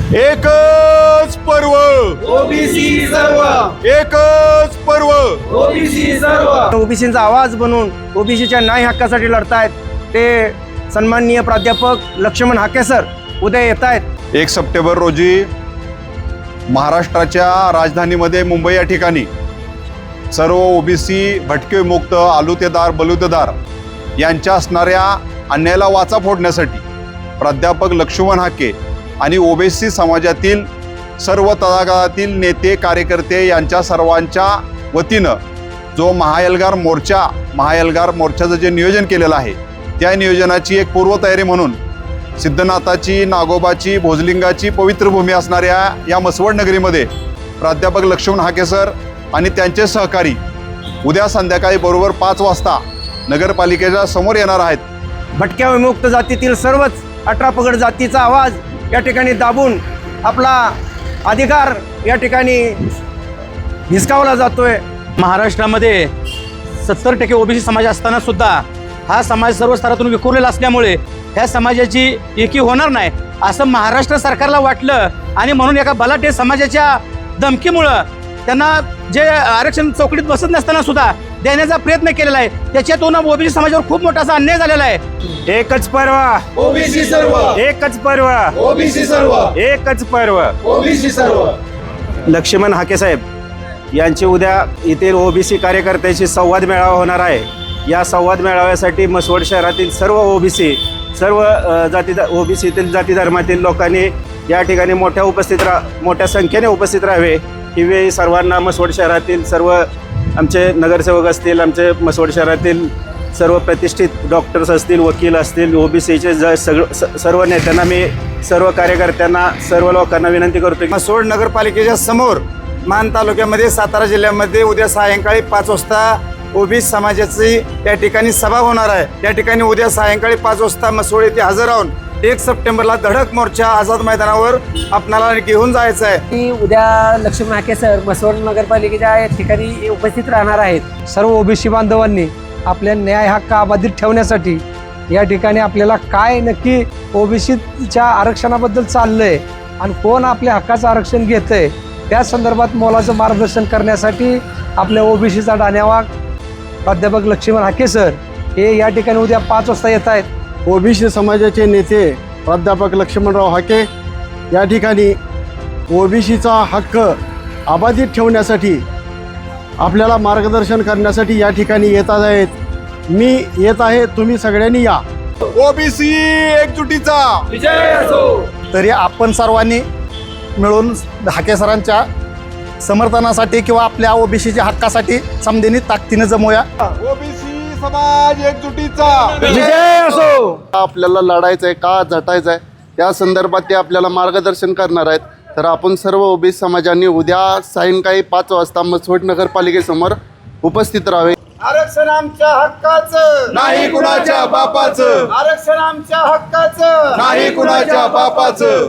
एकच पर्व ओबीसी सर्व, एकच पर्व ओबीसी सर्व. ओबीसीचा आवाज बनून ओबीसीच्या न्याय हक्कासाठी लढतायत ते सन्माननीय प्राध्यापक लक्ष्मण हाके सर उद्या येत आहेत. 1 सप्टेंबर रोजी महाराष्ट्राच्या राजधानीमध्ये मुंबई या ठिकाणी सर्व ओबीसी भटके विमुक्त आलुतेदार बलुतेदार यांच्या असणाऱ्या अन्यायाला वाचा फोडण्यासाठी प्राध्यापक लक्ष्मण हाके आणि ओबीसी समाजातील सर्व तळागाळातील नेते कार्यकर्ते यांच्या सर्वांच्या वतीनं जो महाएल्गार मोर्चाचं जे नियोजन केलेलं आहे त्या नियोजनाची एक पूर्वतयारी म्हणून सिद्धनाथाची, नागोबाची, भोजलिंगाची पवित्र भूमी असणाऱ्या या मसवड नगरीमध्ये प्राध्यापक लक्ष्मण हाके सर आणि त्यांचे सहकारी उद्या संध्याकाळी बरोबर 5 वाजता नगरपालिकेच्या समोर येणार आहेत. भटक्या विमुक्त जातीतील सर्वच 18 पगड जातीचा आवाज या ठिकाणी दाबून आपला अधिकार या ठिकाणी हिसकावला जातोय. महाराष्ट्रामध्ये 70% ओबीसी समाज असताना सुद्धा हा समाज सर्व स्तरातून विखुरलेला असल्यामुळे ह्या समाजाची एकी होणार नाही असं महाराष्ट्र सरकारला वाटलं आणि म्हणून एका बलाढ्य समाजाच्या धमकीमुळं त्यांना जे आरक्षण चौकटीत बसत नसताना सुद्धा देण्याचा प्रयत्न केलेला आहे. त्याच्यातून ओबीसी समाजावर खूप मोठा असा अन्याय झालेला आहे. एकच पर्व ओबीसी सर्व, एकच पर्व ओबीसी सर्व, एकच पर्व. ओबीसी सर्व. लक्ष्मण हाके साहेब यांची उद्या येथील ओबीसी कार्यकर्त्यांशी संवाद मेळावा होणार आहे. या संवाद मेळाव्यासाठी मसवड शहरातील सर्व ओबीसी सर्व ओबीसीतील जाती धर्मातील लोकांनी या ठिकाणी मोठ्या संख्येने उपस्थित राहावे ही वेळी सर्वांना मसवड शहरातील सर्व आमचे नगरसेवक असतील, आमचे मसवड शहरातील सर्व प्रतिष्ठित डॉक्टर्स असतील, वकील असतील, ओबीसीचे सर्व नेत्यांना मी सर्व कार्यकर्त्यांना सर्व लोकांना विनंती करतो की मसवड नगरपालिकेच्या समोर मान तालुक्यामध्ये सातारा जिल्ह्यामध्ये उद्या सायंकाळी 5 वाजता ओबीसी समाजाची या ठिकाणी सभा होणार आहे. त्या ठिकाणी उद्या सायंकाळी 5 वाजता मसवड येथे हजर राहून 1 सप्टेंबरला धडक मोर्चा आझाद मैदानावर आपणाला घेऊन जायचं आहे. की उद्या लक्ष्मण हाके सर मसवड नगरपालिकेच्या या ठिकाणी उपस्थित राहणार आहेत. सर्व ओबीसी बांधवांनी आपल्या न्याय हक्क अबाधित ठेवण्यासाठी या ठिकाणी आपल्याला काय नक्की ओबीसीच्या आरक्षणाबद्दल चाललंय आणि कोण आपल्या हक्काचं आरक्षण घेतंय त्या संदर्भात मोलाचं मार्गदर्शन करण्यासाठी आपल्या ओबीसीचा डाण्यावाग प्राध्यापक लक्ष्मण हाके सर हे या ठिकाणी उद्या 5 वाजता येत आहेत. ओबीसी समाजाचे नेते प्राध्यापक लक्ष्मणराव हाके या ठिकाणी ओबीसीचा हक्क अबाधित ठेवण्यासाठी आपल्याला मार्गदर्शन करण्यासाठी या ठिकाणी येतात आहेत. मी येत आहे, तुम्ही सगळ्यांनी या. ओबीसी एकजुटीचा विजय असो. तरी आपण सर्वांनी मिळून हाके सरांच्या समर्थनासाठी किंवा आपल्या ओबीसीच्या हक्कासाठी समधेनी ताकदीने जमूया. ओबीसी समाज एकजुटीचा विजय असो. आपल्याला लढायचं आहे का झटायचं आहे त्या संदर्भात ते आपल्याला मार्गदर्शन करणार आहेत. तर आपण सर्व ओबीसी समाजांनी उद्या सायंकाळी 5 वाजता मसवड नगरपालिकेसमोर उपस्थित राहावे. आरक्षण आमच्या हक्काचं, नाही कुणाच्या बापाचं, आरक्षण आमच्या हक्काचं, नाही कुणाच्या बापाचं.